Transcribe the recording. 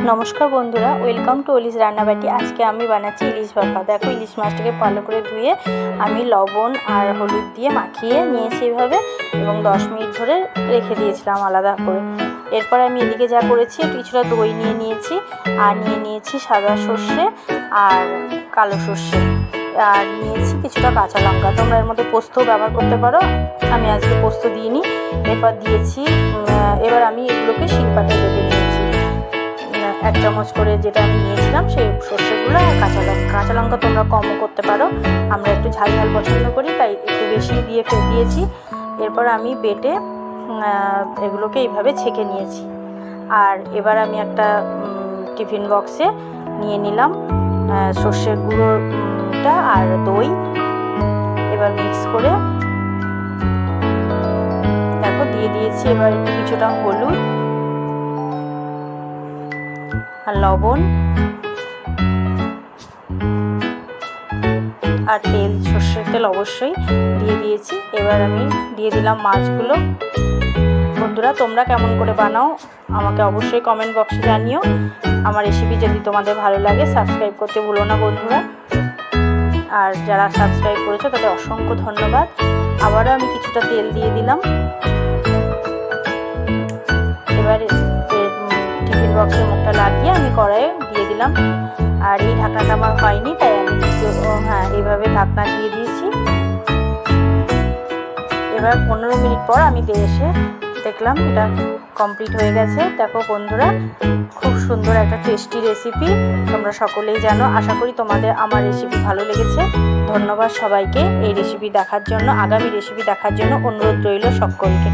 নমস্কার বন্ধুরা, welcome to অলিস রান্নাবাটি। আজকে আমি বানাচ্ছি ইলিশ ভাপা। দেখো, ইলিশ মাছটাকে ভালো করে ধুয়ে আমি লবণ আর হলুদ দিয়ে মাখিয়ে নিয়েছি এভাবে, এবং 10 মিনিট ধরে রেখে দিয়েছিলাম আলাদা করে। এরপর আমি এদিকে যা করেছি, কিছুটা দই নিয়ে নিয়েছি, আর নিয়ে নিয়েছি সাদা সর্ষে আর কালো সর্ষে, আর নিয়েছি কিছুটা কাঁচা লঙ্কা। তোমরা এর মধ্যে পোস্তও ব্যবহার করতে পারো, আমি আজকে পোস্ত দিইনি। এরপর দিয়েছি, এবার আমি এগুলোকে শিলপাটায় বেটে নিয়েছি। 1 চামচ করে যেটা আমি নিয়েছিলাম সেই সর্ষেগুলো আর কাঁচা লঙ্কা তোমরা কমও করতে পারো। আমরা একটু ঝাল ঝাল পছন্দ করি, তাই একটু বেশি দিয়ে দিয়েছি। এরপর আমি বেটে এগুলোকে এইভাবে ছেঁকে নিয়েছি। আর এবার আমি একটা টিফিন বক্সে নিয়ে নিলাম সর্ষের গুঁড়োটা আর দই। এবার মিক্স করে দেখো দিয়ে দিয়েছি। এবার একটু কিছুটা হলুদ আর লবণ আর তেল, সর্ষের তেল অবশ্যই দিয়ে দিয়েছি। এবার আমি দিয়ে দিলাম মাছগুলো। বন্ধুরা, তোমরা কেমন করে বানাও আমাকে অবশ্যই কমেন্ট বক্সে জানিও। আমার রেসিপি যদি তোমাদের ভালো লাগে সাবস্ক্রাইব করতে ভুলো না বন্ধুরা। আর যারা সাবস্ক্রাইব করেছো তাদের অসংখ্য ধন্যবাদ। আবারও আমি কিছুটা তেল দিয়ে দিলাম। এবার টিফিন বক্সের মুখটা লাগিয়ে আমি কড়াইয়ে দিয়ে দিলাম। আর এই ঢাকনাটা আমার হয়নি, তাই আমি এইভাবে ঢাকনা দিয়ে দিয়েছি। এবার 15 মিনিট পর আমি এসে দেখলাম এটা কমপ্লিট হয়ে গেছে। দেখো বন্ধুরা, খুব সুন্দর একটা টেস্টি রেসিপি, তোমরা সকলেই জানো। আশা করি তোমাদের আমার রেসিপি ভালো লেগেছে। ধন্যবাদ সবাইকে এই রেসিপি দেখার জন্য। আগামী রেসিপি দেখার জন্য অনুরোধ রইল সকলকে।